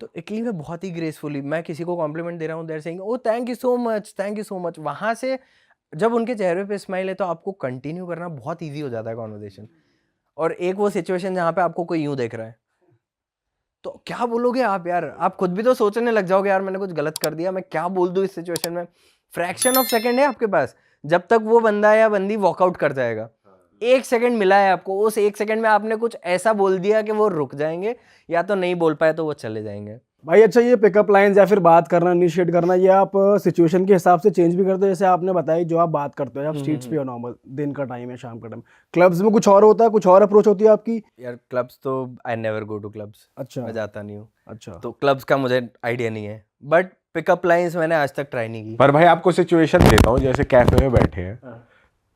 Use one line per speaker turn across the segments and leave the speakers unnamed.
तो इटली में बहुत ही ग्रेसफुली मैं किसी को कॉम्प्लीमेंट दे रहा हूँ, they're saying oh thank you so much, thank you so much. वहाँ से जब उनके चेहरे पे स्माइल है तो आपको कंटिन्यू करना बहुत ईज़ी हो जाता है कन्वर्सेशन। और एक वो सिचुएशन जहाँ पे आपको कोई यूँ देख रहा है, तो क्या बोलोगे आप यार? आप खुद भी तो सोचने लग जाओगे यार मैंने कुछ गलत कर दिया, मैं क्या बोल दूँ इस सिचुएशन में? फ्रैक्शन ऑफ सेकंड है आपके पास, जब तक वो बंदा या बंदी वॉकआउट कर जाएगा। 1 सेकंड मिला है आपको, उस 1 सेकंड में आपने कुछ ऐसा बोल दिया कि वो रुक जाएँगे या तो नहीं बोल पाए तो वो चले जाएँगे।
भाई अच्छा, ये पिकअप लाइंस या फिर बात करना, इनिशिएट करना, ये आप सिचुएशन के हिसाब से चेंज भी करते हो? जैसे आपने बताया जो आप बात करते हो, आप स्ट्रीट्स पे हो, नॉर्मल दिन का टाइम है, शाम का टाइम, क्लब्स में कुछ और होता है, कुछ और अप्रोच होती है आपकी?
यार क्लब्स तो I never go to clubs,
अच्छा
मैं जाता नहीं हूँ।
अच्छा।
तो क्लब्स का मुझे आइडिया नहीं है, बट पिकअप लाइन्स मैंने आज तक ट्राई नहीं की।
पर भाई आपको सिचुएशन देता हूँ, जैसे कैफे में बैठे हैं,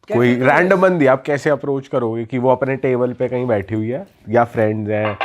कोई रैंडम बंदी, आप कैसे अप्रोच करोगे कि वो अपने टेबल पे कहीं बैठी हुई है या फ्रेंड्स हैं,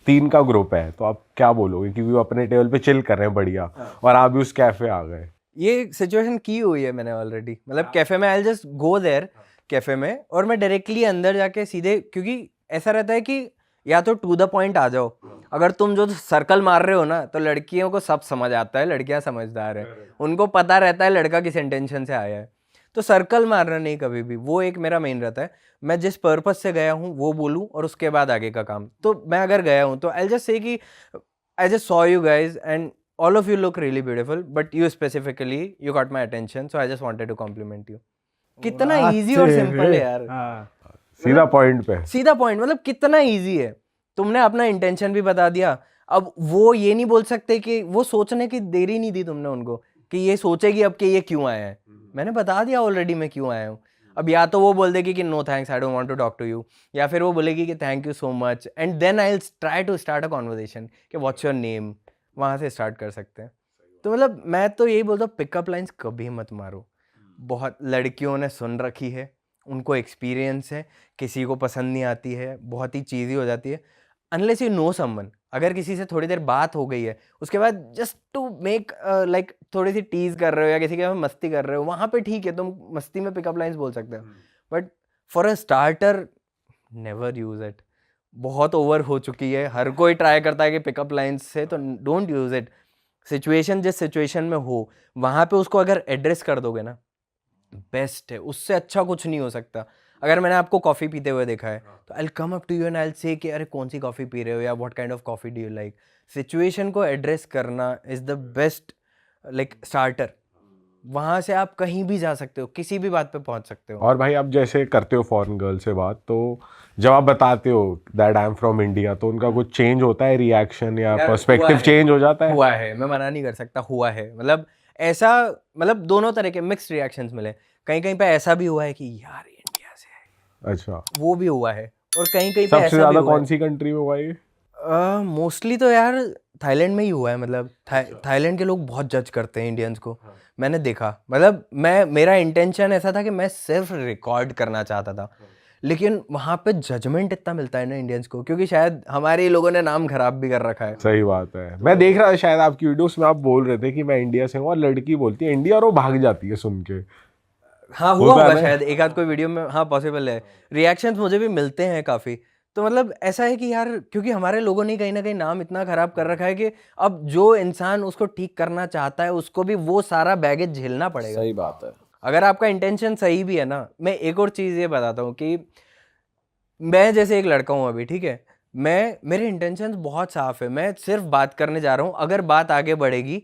तीन का ग्रुप है, तो आप क्या बोलोगे कि वो अपने टेबल पे चिल कर रहे हैं बढ़िया और आप भी उस कैफे आ गए?
ये सिचुएशन की हुई है मैंने ऑलरेडी, मतलब कैफे में I just go there cafe में और मैं डायरेक्टली अंदर जाके सीधे, क्योंकि ऐसा रहता है कि या तो टू द पॉइंट आ जाओ। अगर तुम जो सर्कल मार रहे हो ना, तो लड़कियों को सब समझ आता है, लड़कियां समझदार है, उनको पता रहता है लड़का किस इंटेंशन से आया है। तो सर्कल मारना नहीं कभी भी, वो एक मेरा मेन रहता है। मैं जिस पर्पज से गया हूँ वो बोलूँ और उसके बाद आगे का काम। तो मैं अगर गया हूँ तो आई जस्ट से कि I just saw you guys and all of you look really beautiful, but you specifically, you got my attention, so I just wanted to compliment you. कितना इजी और सिंपल है यार।
सीधा point पे,
सीधा point, मतलब कितना इजी है। तुमने अपना इंटेंशन भी बता दिया। अब वो ये नहीं बोल सकते कि वो सोचने की देरी नहीं दी तुमने उनको कि ये सोचेगी अब कि ये क्यों आया है। मैंने बता दिया ऑलरेडी मैं क्यों आया हूँ। अब या तो वो बोल देगी कि no thanks, I don't want to talk to you, या फिर वो बोलेगी कि thank you so much, and then I will try to start a conversation कि व्हाट्स योर नेम, वहाँ से स्टार्ट कर सकते हैं। तो मतलब मैं तो यही बोलता हूँ, पिकअप लाइन्स कभी मत मारो। बहुत लड़कियों ने सुन रखी है, उनको एक्सपीरियंस है, किसी को पसंद नहीं आती है, बहुत ही चीज़ी हो जाती है। अनलेस यू नो समवन, अगर किसी से थोड़ी देर बात हो गई है, उसके बाद जस्ट टू मेक लाइक थोड़ी सी टीज कर रहे हो या किसी के साथ मस्ती कर रहे हो, वहाँ पे ठीक है, तुम मस्ती में पिकअप लाइन्स बोल सकते हो। But for a starter never use it. बहुत ओवर हो चुकी है, हर कोई ट्राई करता है कि पिकअप लाइन्स से, तो डोंट यूज इट। सिचुएशन जिस सिचुएशन में हो वहाँ पे उसको अगर एड्रेस कर दोगे ना, बेस्ट है, उससे अच्छा कुछ नहीं हो सकता। अगर मैंने आपको कॉफ़ी पीते हुए देखा है तो I will come up to you and I will say कि अरे कौन सी कॉफ़ी पी रहे हो या what kind of coffee do you like. Situation को एड्रेस करना is the best like starter. वहाँ से आप कहीं भी जा सकते हो, किसी भी बात पे पहुँच सकते हो।
और भाई आप जैसे करते हो फॉरेन गर्ल से बात, तो जब आप बताते हो that I am from India, तो उनका कुछ चेंज होता है, रिएक्शन या पर्सपेक्टिव चेंज हो जाता है?
हुआ है, मैं मना नहीं कर सकता, हुआ है। मतलब ऐसा, मतलब दोनों तरह के मिक्स्ड रिएक्शंस मिले। कहीं कहीं पे ऐसा भी हुआ है कि यार ये इंडिया से है,
अच्छा,
वो भी हुआ है। और कहीं कहीं पे
सबसे
ऐसा भी
ज्यादा
हुआ
कौन सी कंट्री में हुआ ये?
है, मोस्टली तो यार थाईलैंड में ही हुआ है। मतलब थाईलैंड के लोग बहुत जज करते हैं इंडियंस को। मैंने देखा, मतलब मेरा इंटेंशन ऐसा था कि मैं सिर्फ रिकॉर्ड करना चाहता था, लेकिन वहाँ पे जजमेंट इतना मिलता है ना इंडियंस को, क्योंकि शायद हमारे लोगों ने नाम खराब भी कर रखा है।
सही बात है, मैं देख रहा था शायद आपकी वीडियोस में, आप बोल रहे थे कि मैं इंडिया से हूँ, और लड़की बोलती है इंडिया और वो भाग जाती है सुन के।
हाँ हुआ
होता है
होगा
ना?
शायद एक आध कोई वीडियो में, हाँ पॉसिबल है। रिएक्शंस मुझे भी मिलते हैं काफ़ी। तो मतलब ऐसा है कि यार, क्योंकि हमारे लोगों ने कहीं ना कहीं नाम इतना खराब कर रखा है कि अब जो इंसान उसको ठीक करना चाहता है उसको भी वो सारा बैगेज झेलना पड़ेगा।
सही बात है।
अगर आपका इंटेंशन सही भी है ना, मैं एक और चीज़ ये बताता हूँ कि मैं जैसे एक लड़का हूँ अभी, ठीक है, मेरे इंटेंशंस बहुत साफ है, मैं सिर्फ बात करने जा रहा हूँ। अगर बात आगे बढ़ेगी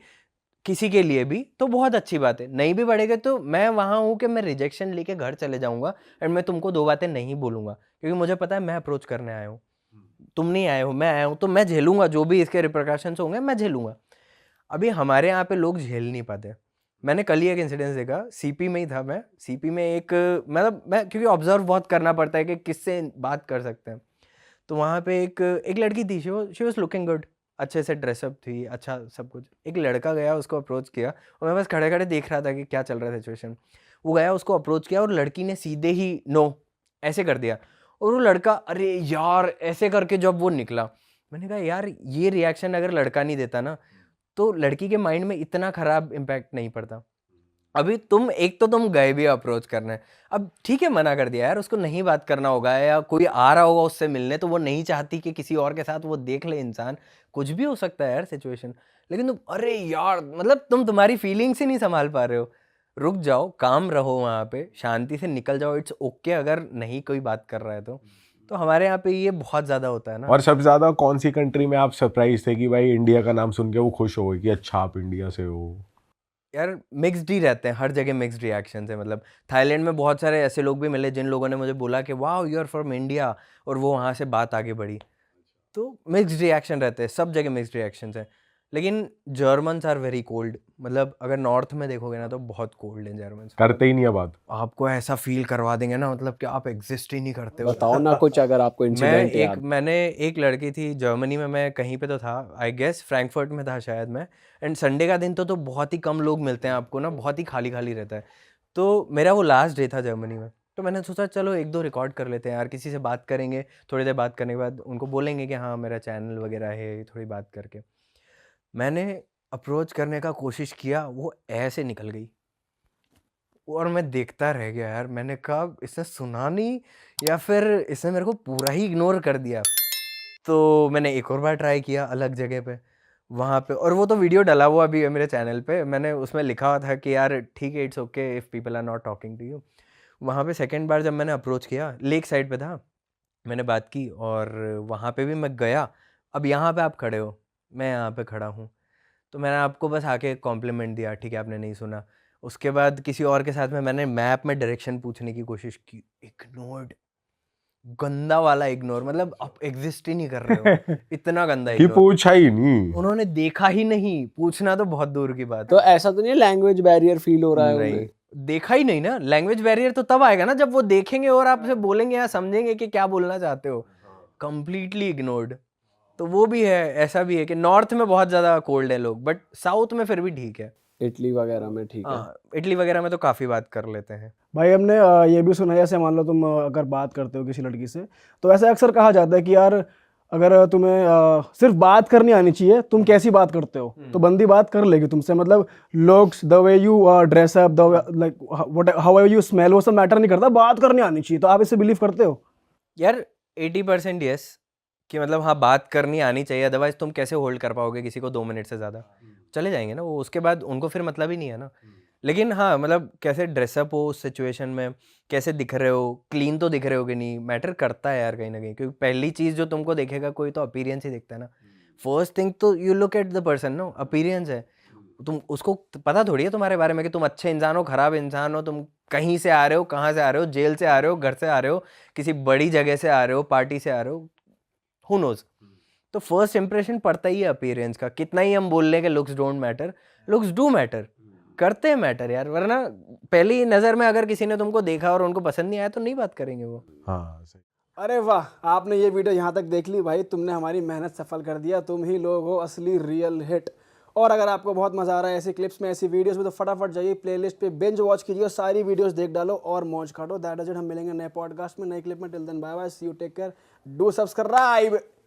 किसी के लिए भी तो बहुत अच्छी बात है, नहीं भी बढ़ेगा तो मैं वहाँ हूँ कि मैं रिजेक्शन लेके घर चले जाऊँगा एंड मैं तुमको दो बातें नहीं बोलूँगा, क्योंकि मुझे पता है मैं अप्रोच करने आया हूँ, तुम नहीं आए हो, मैं आया हूँ, तो मैं झेलूंगा जो भी इसके रिप्रकाशंस होंगे, मैं झेलूंगा। अभी हमारे यहाँ पे लोग झेल नहीं पाते। मैंने कल ही एक इंसिडेंस देखा, सीपी में ही था मैं, सीपी में एक, मतलब मैं क्योंकि ऑब्जर्व बहुत करना पड़ता है कि किससे बात कर सकते हैं। तो वहाँ पे एक लड़की थी, शी वॉज लुकिंग गुड, अच्छे से ड्रेसअप थी, अच्छा सब कुछ। एक लड़का गया, उसको अप्रोच किया, और मैं बस खड़े खड़े देख रहा था कि क्या चल रहा है सिचुएशन। वो गया, उसको अप्रोच किया, और लड़की ने सीधे ही नो ऐसे कर दिया। और वो लड़का अरे यार ऐसे करके जब वो निकला, मैंने कहा यार ये रिएक्शन अगर लड़का नहीं देता ना, तो लड़की के माइंड में इतना खराब इम्पैक्ट नहीं पड़ता। अभी तुम एक तो तुम गए भी अप्रोच करने, अब ठीक है मना कर दिया यार, उसको नहीं बात करना होगा या कोई आ रहा होगा उससे मिलने तो वो नहीं चाहती कि किसी और के साथ वो देख ले इंसान, कुछ भी हो सकता है यार सिचुएशन। लेकिन तुम अरे यार मतलब तुम तुम्हारी फीलिंग्स ही नहीं संभाल पा रहे हो, रुक जाओ, काम रहो वहाँ पे, शांति से निकल जाओ, इट्स ओके अगर नहीं कोई बात कर रहा है तो हमारे यहाँ पे ये बहुत ज़्यादा होता है ना।
और सबसे ज्यादा कौन सी कंट्री में आप सरप्राइज थे कि भाई इंडिया का नाम सुन के वो खुश हो गए कि अच्छा आप इंडिया से हो?
यार मिक्स्ड ही रहते हैं, हर जगह मिक्स्ड रिएक्शन है। मतलब थाईलैंड में बहुत सारे ऐसे लोग भी मिले जिन लोगों ने मुझे बोला कि वाह यू आर फ्रॉम इंडिया, और वो वहाँ से बात आगे बढ़ी। तो मिक्स्ड रिएक्शन रहते हैं, सब जगह मिक्स्ड रिएक्शंस हैं। लेकिन जर्मन्स आर वेरी कोल्ड, मतलब अगर नॉर्थ में देखोगे ना तो बहुत कोल्ड हैं जर्मन्स।
करते ही नहीं है बात।
आपको ऐसा फील करवा देंगे ना, मतलब कि आप एग्जिस्ट ही नहीं करते हो।
बताओ ना कुछ अगर आपको इंसिडेंट याद।
मैंने एक लड़की थी जर्मनी में, मैं कहीं पे तो था, आई गेस फ्रैंकफर्ट में था शायद मैं, एंड संडे का दिन तो बहुत ही कम लोग मिलते हैं आपको ना, बहुत ही खाली खाली रहता है। तो मेरा वो लास्ट डे था जर्मनी में, तो मैंने सोचा चलो एक दो रिकॉर्ड कर लेते हैं यार, किसी से बात करेंगे, थोड़ी देर बात करने के बाद उनको बोलेंगे कि हाँ मेरा चैनल वगैरह है, थोड़ी बात करके। मैंने अप्रोच करने का कोशिश किया, वो ऐसे निकल गई और मैं देखता रह गया यार। मैंने कहा इसने सुना नहीं या फिर इसने मेरे को पूरा ही इग्नोर कर दिया। तो मैंने एक और बार ट्राई किया अलग जगह पे, वहाँ पे, और वो तो वीडियो डला हुआ भी है मेरे चैनल पे, मैंने उसमें लिखा हुआ था कि यार ठीक है it's okay if people are not talking to you. वहाँ पे सेकंड बार जब मैंने अप्रोच किया, लेक साइड पे था, मैंने बात की और वहाँ पे भी मैं गया। अब यहाँ पे आप खड़े हो, मैं यहाँ पे खड़ा हूँ, तो मैंने आपको बस आके कॉम्प्लीमेंट दिया, ठीक है आपने नहीं सुना। उसके बाद किसी और के साथ में मैंने मैप में डायरेक्शन पूछने की कोशिश की, इग्नोर्ड, गंदा वाला इग्नोर, मतलब आप एग्जिस्ट ही नहीं कर रहे हो, इतना गंदा
कि
इग्नोर।
पूछा ही नहीं।
उन्होंने देखा ही नहीं, पूछना तो बहुत दूर की बात
तो
है।
ऐसा तो नहीं लैंग्वेज बैरियर फील हो रहा है
नहीं,
उन्हें?
देखा ही नहीं ना। लैंग्वेज बैरियर तो तब आएगा ना जब वो देखेंगे और आपसे बोलेंगे या समझेंगे कि क्या बोलना चाहते हो। Completely ignored. तो वो भी है, ऐसा भी है कि नॉर्थ में बहुत ज़्यादा कोल्ड है लोग, बट साउथ में फिर भी ठीक है।
इटली वगैरह में ठीक है।
हाँ, इटली वगैरह में तो काफ़ी बात कर लेते हैं।
भाई हमने ये भी सुना है, जैसे मान लो तुम अगर बात करते हो किसी लड़की से, तो ऐसा अक्सर कहा जाता है कि यार अगर तुम्हें सिर्फ बात करनी आनी चाहिए, तुम कैसी बात करते हो तो बंदी बात कर लेगी तुमसे। मतलब looks, the way you dress up, the like what how you smell, वो सब मैटर नहीं करता, बात करनी आनी चाहिए। तो आप इसे बिलीव करते हो?
यार 80% यस, कि मतलब हाँ बात करनी आनी चाहिए, अदरवाइज तुम कैसे होल्ड कर पाओगे किसी को 2 मिनट से ज़्यादा, चले जाएंगे ना वो, उसके बाद उनको फिर मतलब ही नहीं है ना। लेकिन हाँ मतलब कैसे ड्रेसअप हो उस सिचुएशन में, कैसे दिख रहे हो, क्लीन तो दिख रहे हो कि नहीं, मैटर करता है यार कहीं ना कहीं, क्योंकि पहली चीज़ जो तुमको देखेगा कोई तो अपीरियंस ही देखता है ना। फर्स्ट थिंग तो you look at the person, no appearance है। तुम उसको पता थोड़ी है तुम्हारे बारे में कि तुम अच्छे इंसान हो खराब इंसान हो, तुम कहीं से आ रहे हो, कहाँ से आ रहे हो, जेल से आ रहे हो, घर से आ रहे हो, किसी बड़ी जगह से आ रहे हो, पार्टी से आ रहे हो, हु नोज। तो फर्स्ट इंप्रेशन पड़ता ही है अपीयरेंस का, कितना ही हम बोल लें कि looks don't matter, looks do matter, करते हैं मैटर यार। वरना पहली नज़र में अगर किसी ने तुमको देखा और उनको पसंद नहीं आया तो नहीं बात करेंगे वो।
हाँ सही।
अरे वाह, आपने ये वीडियो यहाँ तक देख ली भाई, तुमने हमारी मेहनत सफल कर दिया। तुम ही लोग हो असली रियल हिट। और अगर आपको बहुत मजा आ रहा है ऐसी क्लिप्स में, ऐसी वीडियोस में, तो फटाफट जाइए प्लेलिस्ट पे बिंज वॉच कीजिए, सारी वीडियोस देख डालो और मौज काटो। That is it. हम मिलेंगे नए पॉडकास्ट में, नए क्लिप में। Till then bye bye, see you, take care, do subscribe.